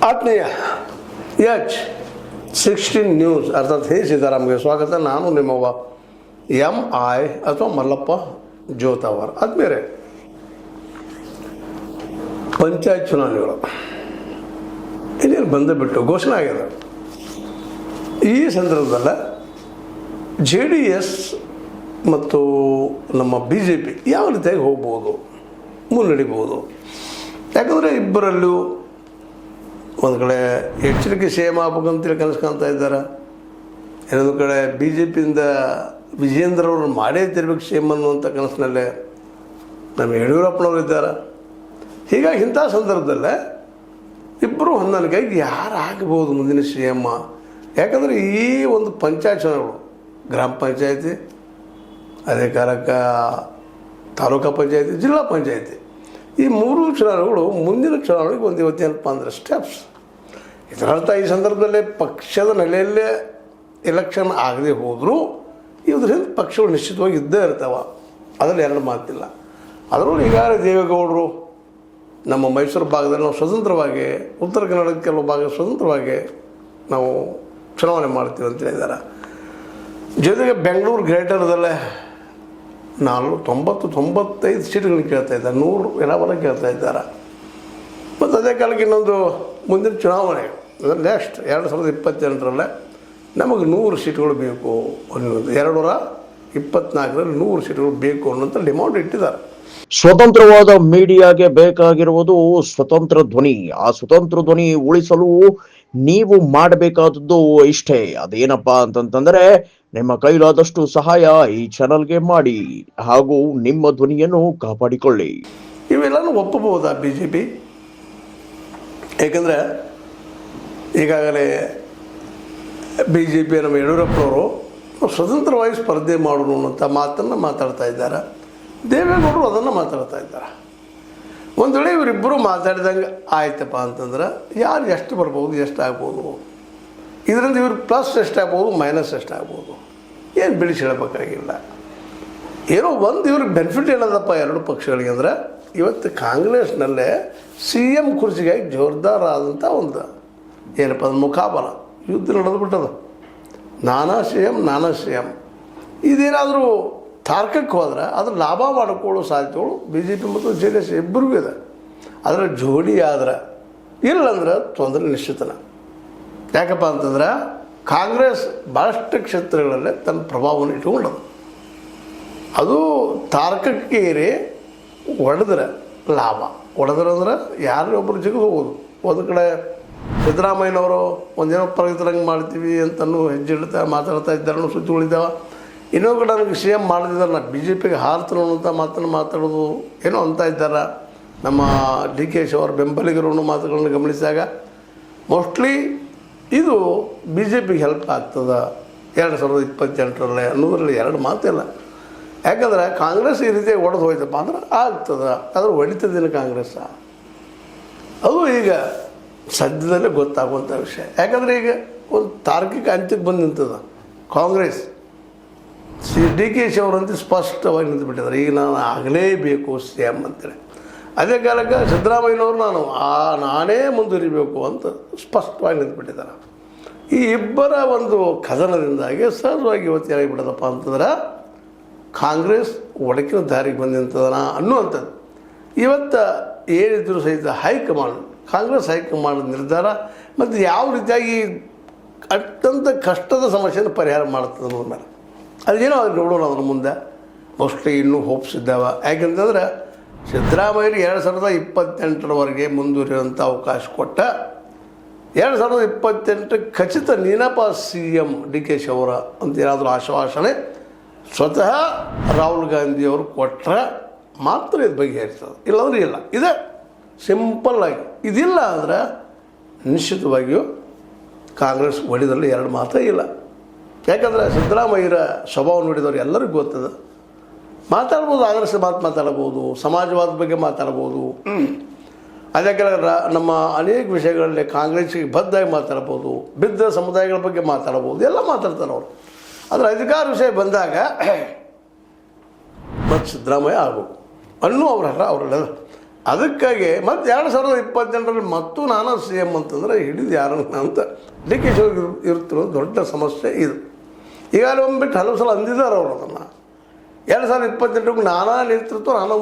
ಆತ್ಮೀಯ H16 news ಅರ್ಥಾತ್ ಹೇ ಸೀತಾರಾಮ್ಗೆ ಸ್ವಾಗತ. ನಾನು ನಿಮ್ಮವ್ವ MI ಅಥವಾ ಮಲ್ಲಪ್ಪ ಜೋತಾವರ್. ಆದ್ಮೇಲೆ ಪಂಚಾಯತ್ ಚುನಾವಣೆಗಳು ಇನ್ನೇನು ಬಂದುಬಿಟ್ಟು ಘೋಷಣೆ ಆಗ್ಯದ. ಈ ಸಂದರ್ಭದಲ್ಲ JDS ಮತ್ತು ನಮ್ಮ BJP ಯಾವ ರೀತಿಯಾಗಿ ಹೋಗ್ಬೋದು, ಮುನ್ನಡಿಬೋದು. ಯಾಕಂದರೆ ಇಬ್ಬರಲ್ಲೂ ಒಂದು ಕಡೆ ಎಚ್ಚರಿಕೆ ಸೇಮ್ ಆಗ್ಬೇಕಂತೇಳಿ ಕನಸ್ಕೊಳ್ತಾ ಇದ್ದಾರೆ, ಇನ್ನೊಂದು ಕಡೆ BJPಯಿಂದ ವಿಜೇಂದ್ರ ಅವರು ಮಾಡೇ ತಿರ್ಬೇಕು ಸೇಮ್ ಅನ್ನುವಂಥ ಕನಸಿನಲ್ಲೇ ನಮ್ಮ ಯಡಿಯೂರಪ್ಪನವರು ಇದ್ದಾರೆ. ಹೀಗಾಗಿ ಇಂಥ ಸಂದರ್ಭದಲ್ಲೇ ಇಬ್ಬರು ಹೊಂದಾಣಿಕೆಯಾಗಿ ಯಾರು ಆಗ್ಬೋದು ಮುಂದಿನ CM. ಯಾಕಂದರೆ ಈ ಒಂದು ಪಂಚಾಯತ್ ಚುನಾವಣೆಗಳು ಗ್ರಾಮ ಪಂಚಾಯತಿ, ಅದೇ ಕಾಲಕ್ಕೆ ತಾಲೂಕಾ ಪಂಚಾಯತಿ, ಜಿಲ್ಲಾ ಪಂಚಾಯತಿ, ಈ ಮೂರು ಚುನಾವಣೆಗಳು ಮುಂದಿನ ಚುನಾವಣೆಗೆ ಒಂದು ಇವತ್ತೇನಪ್ಪ ಅಂದರೆ ಸ್ಟೆಪ್ಸ್. ಇದರರ್ಥ ಈ ಸಂದರ್ಭದಲ್ಲೇ ಪಕ್ಷದ ನೆಲೆಯಲ್ಲೇ ಎಲೆಕ್ಷನ್ ಆಗದೆ ಹೋದರೂ ಇದರಿಂದ ಪಕ್ಷಗಳು ನಿಶ್ಚಿತವಾಗಿ ಇದ್ದೇ ಇರ್ತಾವೆ, ಅದರಲ್ಲಿ ಎರಡು ಮಾತಿಲ್ಲ. ಅದರಲ್ಲೂ ಈಗಾಗಲೇ ದೇವೇಗೌಡರು ನಮ್ಮ ಮೈಸೂರು ಭಾಗದಲ್ಲಿ ನಾವು ಸ್ವತಂತ್ರವಾಗಿ, ಉತ್ತರ ಕನ್ನಡದ ಕೆಲವು ಭಾಗ ಸ್ವತಂತ್ರವಾಗಿ ನಾವು ಚುನಾವಣೆ ಮಾಡ್ತೀವಿ ಅಂತ ಹೇಳಿದ್ದಾರೆ. ಜೊತೆಗೆ ಬೆಂಗಳೂರು ಗ್ರೇಟರ್ದಲ್ಲೇ 95 ಸೀಟ್ಗಳನ್ನ ಕೇಳ್ತಾ ಇದ್ದಾರೆ, 100 ಎಡಬಲ ಕೇಳ್ತಾ ಇದ್ದಾರೆ. ಮತ್ತು ಅದೇ ಕಾಲಕ್ಕೆ ಇನ್ನೊಂದು ಮುಂದಿನ ಚುನಾವಣೆ ನೆಕ್ಸ್ಟ್ 2028ರಲ್ಲೇ ನಮಗೆ 100 ಸೀಟ್ಗಳು ಬೇಕು ಅನ್ನೋದು, 2024ರಲ್ಲಿ 100 ಸೀಟ್ಗಳು ಬೇಕು ಅನ್ನೋಂಥ ಡಿಮಾಂಡ್ ಇಟ್ಟಿದ್ದಾರೆ. ಸ್ವತಂತ್ರವಾದ ಮೀಡಿಯಾಗೆ ಬೇಕಾಗಿರುವುದು ಸ್ವತಂತ್ರ ಧ್ವನಿ. ಆ ಸ್ವತಂತ್ರ ಧ್ವನಿ ಉಳಿಸಲು ನೀವು ಮಾಡಬೇಕಾದದ್ದು ಇಷ್ಟೇ. ಅದೇನಪ್ಪಾ ಅಂತಂತಂದ್ರೆ ನಿಮ್ಮ ಕೈಲಾದಷ್ಟು ಸಹಾಯ ಈ ಚಾನಲ್ಗೆ ಮಾಡಿ ಹಾಗೂ ನಿಮ್ಮ ಧ್ವನಿಯನ್ನು ಕಾಪಾಡಿಕೊಳ್ಳಿ. ಇವೆಲ್ಲನೂ ಒಪ್ಪಬಹುದಾ BJP? ಏಕೆಂದರೆ ಈಗಾಗಲೇ BJP ನಮ್ಮ ಯಡಿಯೂರಪ್ಪನವರು ಸ್ವತಂತ್ರವಾಗಿ ಸ್ಪರ್ಧೆ ಮಾಡೋಣ ಅನ್ನೋಂಥ ಮಾತನ್ನು ಮಾತಾಡ್ತಾ ಇದ್ದಾರೆ. ದೇವೇಗೌಡರು ಅದನ್ನು ಮಾತಾಡ್ತಾ ಇದ್ದಾರೆ. ಒಂದು ವೇಳೆ ಇವರಿಬ್ಬರು ಮಾತಾಡಿದಂಗೆ ಆಯ್ತಪ್ಪ ಅಂತಂದ್ರೆ ಯಾರು ಎಷ್ಟು ಬರ್ಬೋದು, ಎಷ್ಟು ಆಗ್ಬೋದು, ಇದರಿಂದ ಇವ್ರು ಪ್ಲಸ್ ಎಷ್ಟಾಗ್ಬೋದು, ಮೈನಸ್ ಎಷ್ಟಾಗ್ಬೋದು, ಏನು ಬಿಡಿಸಿ ಹೇಳಬೇಕಾಗಿಲ್ಲ. ಏನೋ ಒಂದು ಇವ್ರಿಗೆ ಬೆನಿಫಿಟ್ ಏನದಪ್ಪ ಎರಡು ಪಕ್ಷಗಳಿಗೆ ಅಂದರೆ, ಇವತ್ತು ಕಾಂಗ್ರೆಸ್ನಲ್ಲೇ CM ಕುರ್ಚಿಗಾಗಿ ಜೋರ್ದಾರ ಆದಂಥ ಒಂದು ಏನಪ್ಪ ಅದು ಮುಖಾಬಲ ಯುದ್ಧ ನಡೆದುಬಿಟ್ಟದ. ನಾನಾ CM ಇದೇನಾದರೂ ತಾರ್ಕಕ್ಕೆ ಹೋದ್ರೆ ಅದ್ರ ಲಾಭ ಮಾಡಿಕೊಳ್ಳೋ ಸಾಧ್ಯತೆಗಳು BJP ಮತ್ತು JDS ಇಬ್ಬರಿಗೂ ಇದೆ. ಅದರ ಜೋಡಿ ಆದ್ರೆ, ಇಲ್ಲಂದ್ರೆ ತೊಂದರೆ ನಿಶ್ಚಿತನ. ಯಾಕಪ್ಪ ಅಂತಂದ್ರೆ ಕಾಂಗ್ರೆಸ್ ಭಾಳಷ್ಟು ಕ್ಷೇತ್ರಗಳಲ್ಲೇ ತನ್ನ ಪ್ರಭಾವವನ್ನು ಇಟ್ಕೊಂಡದು. ಅದು ತಾರ್ಕಕ್ಕೆ ಏರಿ ಹೊಡೆದ್ರೆ ಲಾಭ, ಹೊಡೆದ್ರಂದ್ರೆ ಯಾರೇ ಒಬ್ಬರು ಜಿಗಿದು ಹೋಗೋದು. ಒಂದು ಕಡೆ ಸಿದ್ದರಾಮಯ್ಯನವರು ಒಂದೇನೋ ಪ್ರಗತಿರಂಗೆ ಮಾಡ್ತೀವಿ ಅಂತನೂ ಹೆಜ್ಜೆ ಇಡ್ತಾ ಮಾತಾಡ್ತಾ ಇದ್ದಾರನ್ನೋ ಸುದ್ದಿಗಳಿದ್ದಾವೆ. ಇನ್ನೊಂದು ಕಡೆ ನನಗೆ CM ಮಾಡದಿದ್ದಾರೆ, ನಾನು BJPಗೆ ಹಾರ್ತನೋ ಅಂತ ಮಾತನ್ನು ಮಾತಾಡೋದು ಏನೋ ಅಂತ ಇದ್ದಾರೆ. ನಮ್ಮ DK ಅವರ ಬೆಂಬಲಿಗರು ಮಾತುಗಳನ್ನು ಗಮನಿಸಿದಾಗ ಮೋಸ್ಟ್ಲಿ ಇದು BJPಗೆ ಹೆಲ್ಪ್ ಆಗ್ತದೆ 2028ರಲ್ಲಿ ಅನ್ನೋದ್ರಲ್ಲಿ ಎರಡು ಮಾತಿಲ್ಲ. ಯಾಕಂದರೆ ಕಾಂಗ್ರೆಸ್ ಈ ರೀತಿಯಾಗಿ ಒಡೆದು ಹೋಯ್ತಪ್ಪ ಅಂದ್ರೆ ಆಗ್ತದೆ, ಆದ್ರೆ ಹೊಡಿತದೇನು ಕಾಂಗ್ರೆಸ್, ಅದು ಈಗ ಸದ್ಯದಲ್ಲೇ ಗೊತ್ತಾಗುವಂಥ ವಿಷಯ. ಯಾಕಂದರೆ ಈಗ ಒಂದು ತಾರ್ಕಿಕ ಅಂತ್ಯಕ್ಕೆ ಬಂದು ನಿಂತದ ಕಾಂಗ್ರೆಸ್. DK ಅವರಂತೂ ಸ್ಪಷ್ಟವಾಗಿ ನಿಂತುಬಿಟ್ಟಿದ್ದಾರೆ, ಈಗ ನಾನು ಆಗಲೇಬೇಕು CM ಅಂತೇಳಿ. ಅದೇ ಕಾಲಕ್ಕೆ ಸಿದ್ದರಾಮಯ್ಯನವರು ನಾನೇ ಮುಂದುವರಿಬೇಕು ಅಂತ ಸ್ಪಷ್ಟವಾಗಿ ನಿಂತುಬಿಟ್ಟಿದ್ದಾರೆ. ಈ ಇಬ್ಬರ ಒಂದು ಕದನದಿಂದಾಗಿ ಸಹಜವಾಗಿ ಇವತ್ತು ಏನಾಗಿಬಿಡೋದಪ್ಪ ಅಂತಂದ್ರೆ ಕಾಂಗ್ರೆಸ್ ಒಡಕಿನ ದಾರಿಗೆ ಬಂದು ನಿಂತದನ ಅನ್ನುವಂಥದ್ದು. ಇವತ್ತು ಏನಿದ್ರು ಸಹಿತ ಕಾಂಗ್ರೆಸ್ ಹೈಕಮಾಂಡ್ ನಿರ್ಧಾರ ಮತ್ತು ಯಾವ ರೀತಿಯಾಗಿ ಅತ್ಯಂತ ಕಷ್ಟದ ಸಮಸ್ಯೆಯನ್ನು ಪರಿಹಾರ ಮಾಡ್ತದೆ ಅನ್ನೋದ್ರ ಮೇಲೆ ಅದೇನೋ ಅದು ನೋಡೋಣ. ಅದ್ರ ಮುಂದೆ ಮೋಸ್ಟ್ಲಿ ಇನ್ನೂ ಹೋಪ್ಸ್ ಇದ್ದಾವೆ. ಯಾಕೆಂತಂದ್ರೆ ಸಿದ್ದರಾಮಯ್ಯರಿಗೆ 2028ರವರೆಗೆ ಮುಂದುವರಿಯುವಂಥ ಅವಕಾಶ ಕೊಟ್ಟ, 2028 ಖಚಿತ ನೀನಪ್ಪ CM DK ಅವರ ಅಂತ ಏನಾದರೂ ಆಶ್ವಾಸನೆ ಸ್ವತಃ ರಾಹುಲ್ ಗಾಂಧಿಯವರು ಕೊಟ್ಟರೆ ಮಾತ್ರ ಇದು ಬಗೆಹರಿಸ್ತದೆ, ಇಲ್ಲಾಂದ್ರೆ ಇಲ್ಲ. ಇದೆ ಸಿಂಪಲ್ಲಾಗಿ. ಇದಿಲ್ಲ ಅಂದರೆ ನಿಶ್ಚಿತವಾಗಿಯೂ ಕಾಂಗ್ರೆಸ್ ಒಡಿದಲ್ಲಿ ಎರಡು ಮಾತೇ ಇಲ್ಲ. ಯಾಕಂದರೆ ಸಿದ್ದರಾಮಯ್ಯರ ಸ್ವಭಾವ ನೋಡಿದವರು ಎಲ್ಲರಿಗೂ ಗೊತ್ತದ. ಮಾತಾಡ್ಬೋದು, ಕಾಂಗ್ರೆಸ್ ಮಾತಾಡ್ಬೋದು, ಸಮಾಜವಾದ ಬಗ್ಗೆ ಮಾತಾಡ್ಬೋದು, ಅದೇ ನಮ್ಮ ಅನೇಕ ವಿಷಯಗಳಲ್ಲಿ ಕಾಂಗ್ರೆಸ್ಸಿಗೆ ಬದ್ಧಾಗಿ ಮಾತಾಡ್ಬೋದು, ಬಿದ್ದ ಸಮುದಾಯಗಳ ಬಗ್ಗೆ ಮಾತಾಡ್ಬೋದು, ಎಲ್ಲ ಮಾತಾಡ್ತಾರೆ ಅವರು. ಆದರೆ ಅಧಿಕಾರ ವಿಷಯ ಬಂದಾಗ ಮತ್ತು ಸಿದ್ದರಾಮಯ್ಯ ಆಗ್ಬೇಕು ಅನ್ನೋ ಅವರೆಲ್ಲ ಅದಕ್ಕಾಗಿ ಮತ್ತು 2028ರಲ್ಲಿ ಮತ್ತು ನಾನು ಸಿ ಎಮ್ ಅಂತಂದ್ರೆ ಹಿಡಿದು ಯಾರನ್ನ ಅಂತ ಡಿ ಕೆ ಶಿವಕುಮಾರ್ ಇರ್ತಿರೋ ದೊಡ್ಡ ಸಮಸ್ಯೆ ಇದು. ಈಗಾಗಲೇ ಒಂದ್ಬಿಟ್ಟು ಹಲವು ಸಲ ಅಂದಿದ್ದಾರೆ ಅವರು ಅದನ್ನು. 2028ಕ್ಕೆ ನಾನಾ ನೇತೃತ್ವ ನಾನು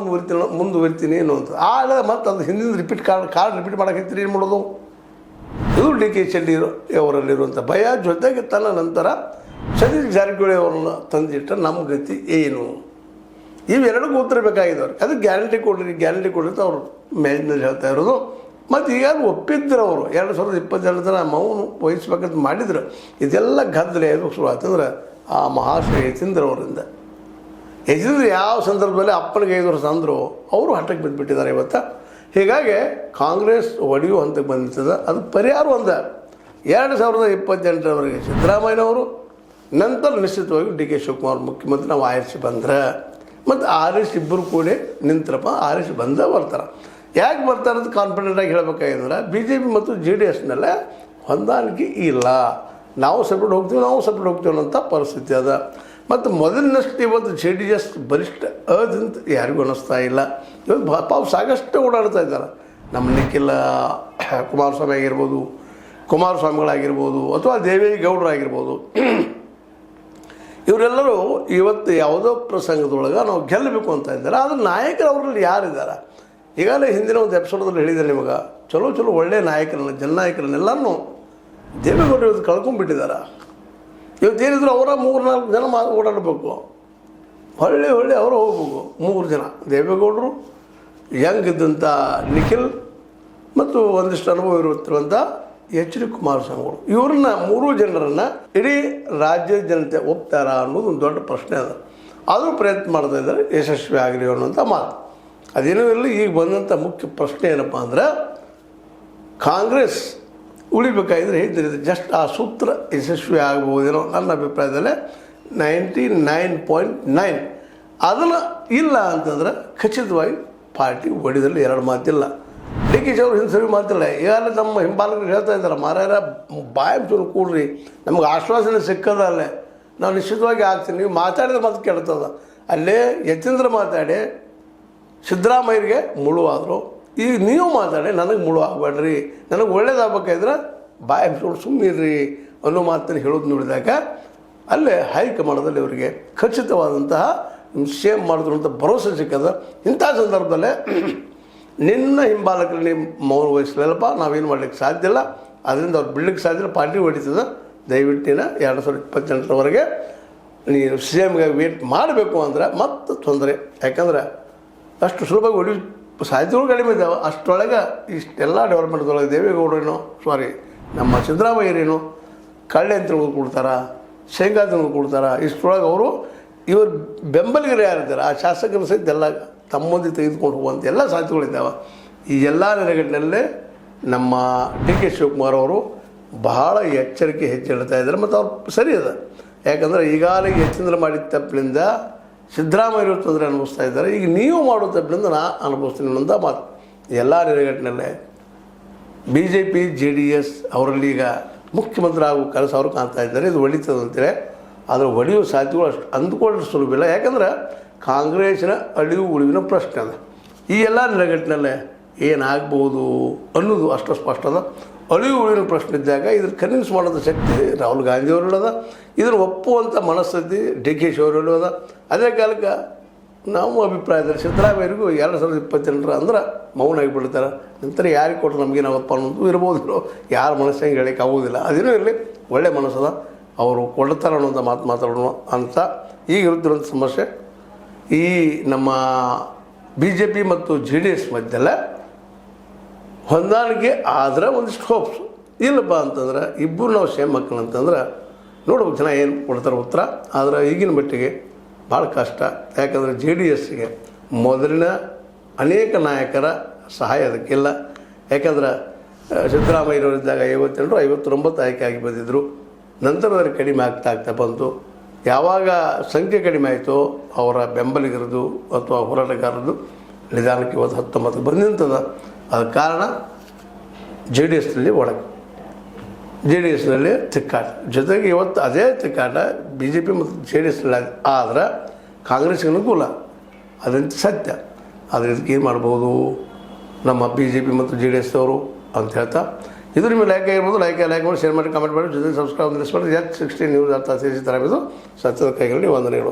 ಮುಂದುವರಿತೀನಿ ಅನ್ನುವಂಥ ಆಗ ಮತ್ತು ಅದು ಹಿಂದಿನ ರಿಪೀಟ್ ಕಾರ್ಡ್ ರಿಪೀಟ್ ಮಾಡೋಕೈತ್ರಿ ಏನು ಮಾಡೋದು. ಇದು ಡಿ ಕೆ ಶೆಟ್ಟಿ ಅವರಲ್ಲಿರುವಂಥ ಭಯ. ಜೊತೆಗೆ ತನ್ನ ನಂತರ ಸತೀಶ್ ಜಾರಕಿಹೊಳಿ ಅವರನ್ನು ತಂದಿಟ್ಟ ನಮ್ಮ ಗತಿ ಏನು, ಇವೆರಡಕ್ಕೂ ಉತ್ತರ ಬೇಕಾಗಿದ್ದವ್ರು. ಅದಕ್ಕೆ ಗ್ಯಾರಂಟಿ ಕೊಡ್ರಿ ಅಂತ ಅವರು ಮೇಲಿನಲ್ಲಿ ಹೇಳ್ತಾ ಇರೋದು. ಮತ್ತು ಈಗ ಒಪ್ಪಿದ್ರು ಅವರು 2022 ತನಕ ಮೌನ ವಹಿಸ್ಬೇಕಂತ ಮಾಡಿದ್ರು. ಇದೆಲ್ಲ ಗದ್ದಲ ಹೇಳ್ಬೇಕು ಶುರು ಆಯ್ತಂದ್ರೆ ಆ ಮಹಾಶ್ರೀ ಯತೀಂದ್ರ ಅವರಿಂದ. ಯತೀಂದ್ರ ಯಾವ ಸಂದರ್ಭದಲ್ಲಿ ಅಪ್ಪನಿಗೆ 5 ವರ್ಷ ಅಂದರು ಅವರು ಹಠಕ್ಕೆ ಬಿದ್ದುಬಿಟ್ಟಿದ್ದಾರೆ ಇವತ್ತು. ಹೀಗಾಗಿ ಕಾಂಗ್ರೆಸ್ ಒಡೆಯೋ ಹಂತಕ್ಕೆ ಬಂದಿರ್ತದೆ. ಅದಕ್ಕೆ ಪರಿಹಾರ ಒಂದು 2028ರವರೆಗೆ ಸಿದ್ದರಾಮಯ್ಯನವರು, ನಂತರ ನಿಶ್ಚಿತವಾಗಿ ಡಿ ಕೆ ಶಿವಕುಮಾರ್ ಮುಖ್ಯಮಂತ್ರಿ ನಾವು ಆರಿಸಿ ಬಂದ್ರೆ, ಮತ್ತು ಆರಿಸಿ ಇಬ್ಬರು ಕೂಡಿ ನಿಂತರಪ್ಪ ಆರಿಸಿ ಬಂದ ಬರ್ತಾರೆ. ಯಾಕೆ ಬರ್ತಾರೆ ಅಂತ ಕಾನ್ಫಿಡೆಂಟಾಗಿ ಹೇಳಬೇಕಾಗಿದ್ರೆ BJP ಮತ್ತು JDSನಲ್ಲೇ ಹೊಂದಾಣಿಕೆ ಇಲ್ಲ. ನಾವು ಸಪ್ರೇಟ್ ಹೋಗ್ತೀವಿ ಅನ್ನೋಂಥ ಪರಿಸ್ಥಿತಿ ಅದ. ಮತ್ತು ಮೊದಲಿನಷ್ಟು ಇವತ್ತು JDS ಬಲಿಷ್ಠ ಅದಂತ ಯಾರಿಗೂ ಅನ್ನಿಸ್ತಾ ಇಲ್ಲ. ಇವತ್ತು ಪಾಪ ಸಾಕಷ್ಟು ಓಡಾಡ್ತಾ ಇದ್ದಾರೆ. ನಮ್ಮ ನಿಖಿಲ್ ಕುಮಾರಸ್ವಾಮಿಗಳಾಗಿರ್ಬೋದು ಅಥವಾ ದೇವೇಗೌಡರಾಗಿರ್ಬೋದು, ಇವರೆಲ್ಲರೂ ಇವತ್ತು ಯಾವುದೋ ಪ್ರಸಂಗದೊಳಗೆ ನಾವು ಗೆಲ್ಲಬೇಕು ಅಂತ ಇದ್ದಾರೆ. ಆದರೆ ನಾಯಕರು ಅವರಲ್ಲಿ ಯಾರಿದ್ದಾರೆ? ಈಗಾಗಲೇ ಹಿಂದಿನ ಒಂದು ಎಪಿಸೋಡಲ್ಲಿ ಹೇಳಿದ್ದಾರೆ ನಿಮಗೆ, ಚಲೋ ಒಳ್ಳೆಯ ನಾಯಕರನ್ನ ಜನನಾಯಕರನ್ನೆಲ್ಲನೂ ದೇವೇಗೌಡರು ಇವತ್ತು ಕಳ್ಕೊಂಡ್ಬಿಟ್ಟಿದ್ದಾರೆ. ಇವತ್ತೇನಿದ್ರು ಅವರ 3-4 ಜನ ಓಡಾಡಬೇಕು, ಹೊಳ್ಳಿ ಅವರು ಹೋಗ್ಬೇಕು. 3 ಜನ ದೇವೇಗೌಡರು, ಯಂಗ್ ಇದ್ದಂಥ ನಿಖಿಲ್ ಮತ್ತು ಒಂದಿಷ್ಟು ಅನುಭವ ಇರುತ್ತಿರುವಂಥ HD ಕುಮಾರಸ್ವಾಮಿಗಳು. ಇವ್ರನ್ನ 3 ಜನರನ್ನು ಇಡೀ ರಾಜ್ಯದ ಜನತೆ ಒಪ್ತಾರಾ ಅನ್ನೋದು ಒಂದು ದೊಡ್ಡ ಪ್ರಶ್ನೆ ಅದ. ಆದರೂ ಪ್ರಯತ್ನ ಮಾಡ್ತಾ ಇದ್ದಾರೆ, ಯಶಸ್ವಿ ಆಗಲಿ ಅನ್ನೋಂಥ ಮಾತು. ಅದೇನೂ ಇರಲಿ. ಈಗ ಬಂದಂಥ ಮುಖ್ಯ ಪ್ರಶ್ನೆ ಏನಪ್ಪ ಅಂದ್ರೆ, ಕಾಂಗ್ರೆಸ್ ಉಳಿಬೇಕಾಗಿದ್ರೆ ಹೇಳ್ತಿರೋದು ಜಸ್ಟ್ ಆ ಸೂತ್ರ ಯಶಸ್ವಿ ಆಗ್ಬೋದೇನೋ ನನ್ನ ಅಭಿಪ್ರಾಯದಲ್ಲೇ 99.9. ಅದನ್ನು ಇಲ್ಲ ಅಂತಂದ್ರೆ ಖಚಿತವಾಗಿ ಪಾರ್ಟಿ ಒಡೆದಲ್ಲಿ 2 ಮಾತಿಲ್ಲ. ಡಿ ಕೆ ಶಿವರು ಹಿಂದೆ ಸರಿ ಮಾತಿಲ್ಲ. ಈಗಾಗಲೇ ನಮ್ಮ ಹಿಂಬಾಲಕರು ಹೇಳ್ತಾ ಇದ್ದಾರೆ, ಮಾರಾಯರ ಬಾಯಿ ಚೂರು ಕೂಡ್ರಿ, ನಮಗೆ ಆಶ್ವಾಸನೆ ಸಿಕ್ಕದಲ್ಲೇ ನಾವು ನಿಶ್ಚಿತವಾಗಿ ಆಗ್ತೀನಿ. ನೀವು ಮಾತಾಡಿದ್ರೆ ಮಾತು ಕೇಳ್ತದ. ಅಲ್ಲೇ ಯತೀಂದ್ರ ಮಾತಾಡಿ ಸಿದ್ದರಾಮಯ್ಯರಿಗೆ ಮುಳುವಾದರು. ಈಗ ನೀವು ಮಾತಾಡಿ ನನಗೆ ಮುಳು ಆಗಬೇಡ್ರಿ, ನನಗೆ ಒಳ್ಳೇದಾಗಬೇಕಾದ್ರೆ ಬಾಯಿ ಚೂರು ಸುಮ್ಮನಿರ್ರಿ ಅನ್ನೋ ಮಾತನ್ನು ಹೇಳೋದು ನೋಡಿದಾಗ ಅಲ್ಲೇ ಹೈಕಮಾಂಡದಲ್ಲಿ ಅವರಿಗೆ ಖಚಿತವಾದಂತಹ ಸೇಮ್ ಮಾಡಿದ್ರು ಅಂತ ಭರವಸೆ ಸಿಕ್ಕದ. ಇಂಥ ಸಂದರ್ಭದಲ್ಲೇ ನಿನ್ನ ಹಿಂಬಾಲಕರು ನೀವು ಮೌನ ವಹಿಸಲಿಲ್ಲಪ್ಪ, ನಾವೇನು ಮಾಡ್ಲಿಕ್ಕೆ ಸಾಧ್ಯ ಇಲ್ಲ, ಅದರಿಂದ ಅವ್ರು ಬಿಡ್ಲಿಕ್ಕೆ ಸಾಧ್ಯ ಇಲ್ಲ, ಪಾರ್ಟಿ ಹೊಡಿತದ. ದಯವಿಟ್ಟಿನ 2028ರವರೆಗೆ ನೀನು CMಗೆ ವೇಟ್ ಮಾಡಬೇಕು ಅಂದ್ರೆ ಮತ್ತೆ ತೊಂದರೆ. ಯಾಕಂದ್ರೆ ಅಷ್ಟು ಸುಲಭವಾಗಿ ಹೊಡಿ ಸಾಧ್ಯಗಳು ಕಡಿಮೆ ಇದ್ದಾವೆ. ಅಷ್ಟರೊಳಗೆ ಇಷ್ಟೆಲ್ಲ ಡೆವಲಪ್ಮೆಂಟ್ದೊಳಗೆ ದೇವೇಗೌಡರೇನು ನಮ್ಮ ಸಿದ್ದರಾಮಯ್ಯರೇನು ಕಳ್ಳೆ ಅಂತ ಕೊಡ್ತಾರ, ಶೇಂಗಾ ತಿಂಗಳು ಕೊಡ್ತಾರ. ಇಷ್ಟರೊಳಗೆ ಇವರು ಬೆಂಬಲಿಗರು ಯಾರಿದ್ದಾರೆ ಆ ಶಾಸಕರ ಸಹಿತ ಎಲ್ಲ ತಮ್ಮೊಂದಿಗೆ ತೆಗೆದುಕೊಂಡು ಹೋಗುವಂಥ ಎಲ್ಲ ಸಾಧ್ಯತೆಗಳಿದ್ದಾವೆ. ಈ ಎಲ್ಲ ನೆಲೆಗಟ್ಟಿನಲ್ಲೇ ನಮ್ಮ ಡಿ ಕೆ ಶಿವಕುಮಾರ್ ಅವರು ಬಹಳ ಎಚ್ಚರಿಕೆ ಹೆಚ್ಚಿಡ್ತಾ ಇದ್ದಾರೆ. ಮತ್ತು ಅವ್ರು ಸರಿ ಅದ. ಯಾಕಂದರೆ ಈಗಾಗಲೇ ಯತೀಂದ್ರ ಮಾಡಿದ ತಪ್ಪಿನಿಂದ ಸಿದ್ದರಾಮಯ್ಯರು ತೊಂದರೆ ಅನುಭವಿಸ್ತಾ ಇದ್ದಾರೆ. ಈಗ ನೀವು ಮಾಡೋ ತಪ್ಪಿನಿಂದ ನಾ ಅನುಭವಿಸ್ತೀನಿ ಅನ್ನೋಂಥ ಮಾತು. ಎಲ್ಲ ನೆಲೆಗಟ್ಟಿನಲ್ಲೇ BJP JDS ಅವರಲ್ಲಿ ಈಗ ಮುಖ್ಯಮಂತ್ರಿ ಆಗೋ ಕೆಲಸ ಅವರು ಕಾಣ್ತಾ ಇದ್ದಾರೆ. ಇದು ಹೊಡಿತದಂತೇಳಿ, ಆದರೆ ಹೊಡೆಯುವ ಸಾಧ್ಯತೆಗಳು ಅಷ್ಟು ಅಂದ್ಕೊಂಡ್ರೆ ಸುಲಭಿಲ್ಲ. ಯಾಕಂದ್ರೆ ಕಾಂಗ್ರೆಸ್ಸಿನ ಅಳಿವು ಉಳಿವಿನ ಪ್ರಶ್ನೆ ಅದ. ಈ ಎಲ್ಲ ನೆಲೆಗಟ್ಟಿನಲ್ಲೇ ಏನಾಗ್ಬೋದು ಅನ್ನೋದು ಅಷ್ಟು ಸ್ಪಷ್ಟ ಅದ. ಅಳಿವು ಉಳಿವಿನ ಪ್ರಶ್ನೆ ಇದ್ದಾಗ ಇದ್ರ ಕನ್ವಿನ್ಸ್ ಮಾಡೋದು ಶಕ್ತಿ ರಾಹುಲ್ ಗಾಂಧಿ ಅವರು ಹೇಳೋದ, ಇದನ್ನು ಒಪ್ಪುವಂಥ ಮನಸ್ಥಿತಿ ಡಿ ಕೆ ಶಿ ಅವರು ಹೇಳೋದ. ಅದೇ ಕಾಲಕ್ಕೆ ನಾವು ಅಭಿಪ್ರಾಯದಲ್ಲಿ ಸಿದ್ದರಾಮಯ್ಯರಿಗೂ 2028 ಅಂದ್ರೆ ಮೌನ ಆಗಿಬಿಡ್ತಾರೆ. ನಂತರ ಯಾರಿಗೆ ಕೊಟ್ಟರು ನಮಗೇನಾಗಪ್ಪ ಅನ್ನೋದು ಇರ್ಬೋದು, ಯಾರ ಮನಸ್ಸಂಗೆ ಹೇಳಕ್ಕೆ ಆಗೋದಿಲ್ಲ. ಅದೇನೂ ಇರಲಿ, ಒಳ್ಳೆ ಮನಸ್ಸದ, ಅವರು ಕೊಡ್ತಾರೆ ಅನ್ನೋಂಥ ಮಾತಾಡೋಣ ಅಂತ ಈಗ ಇರುತ್ತಿರುವಂಥ ಸಮಸ್ಯೆ. ಈ ನಮ್ಮ BJP ಮತ್ತು JDS ಮಧ್ಯೆಲ್ಲ ಹೊಂದಾಣಿಕೆ ಆದರೆ ಒಂದಿಷ್ಟು ಹೋಪ್ಸು. ಇಲ್ಲಪ್ಪ ಅಂತಂದ್ರೆ ಇಬ್ಬರು ನಾವು ಸೇಮ್ ಮಕ್ಕಳು ಅಂತಂದ್ರೆ ನೋಡ್ಬೇಕು ಜನ ಏನು ಕೊಡ್ತಾರೆ ಉತ್ತರ. ಆದರೆ ಈಗಿನ ಮಟ್ಟಿಗೆ ಭಾಳ ಕಷ್ಟ. ಯಾಕಂದರೆ JDSಗೆ ಮೊದಲಿನ ಅನೇಕ ನಾಯಕರ ಸಹಾಯ ಅದಕ್ಕಿಲ್ಲ. ಯಾಕಂದ್ರೆ ಸಿದ್ದರಾಮಯ್ಯನವರಿದ್ದಾಗ 58 59 ಆಯ್ಕೆ ಆಗಿ ಬಂದಿದ್ದರು. ನಂತರದಲ್ಲಿ ಕಡಿಮೆ ಆಗ್ತಾ ಬಂತು. ಯಾವಾಗ ಸಂಖ್ಯೆ ಕಡಿಮೆ ಆಯಿತು ಅವರ ಬೆಂಬಲಿಗರದು ಅಥವಾ ಹೋರಾಟಗಾರರದು ನಿಧಾನಕ್ಕೆ ಇವತ್ತು 19 ಬಂದು ನಿಂತದ. ಅದಕ್ಕೆ ಕಾರಣ JDSನಲ್ಲಿ JDSನಲ್ಲಿ ತಿಕ್ಕಾಟ. ಜೊತೆಗೆ ಇವತ್ತು ಅದೇ ತಿಕ್ಕಾಟ BJP ಮತ್ತು JDSನಲ್ಲಿ ಆದರೆ ಕಾಂಗ್ರೆಸ್ಗೆ ಅನುಕೂಲ, ಅದಂತ ಸತ್ಯ. ಆದರೆ ಇದಕ್ಕೆ ಏನು ಮಾಡ್ಬೋದು? ನಮ್ಮ BJP ಮತ್ತು JDS ಅವರು ಅಂತ ಹೇಳ್ತಾ, ಇದು ನಿಮಗೆ ಲೈಕ್ ಆಗಿರ್ಬೋದು. ಲೈಕ್ ಮಾಡಿ, ಶೇರ್ ಮಾಡಿ, ಕಮೆಂಟ್ ಮಾಡಿ, ಜೊತೆ ಸಬ್ಸ್ಕ್ರೈಬ್ ಮಾಡಿ. H16 ನ್ಯೂಸ್ ಅರ್ಥ ಸೇರಿಸಿ ತರಬೇಕು. ಸತ್ಯದ ಕೈಗಳಲ್ಲಿ ವಂದನೆಗಳು.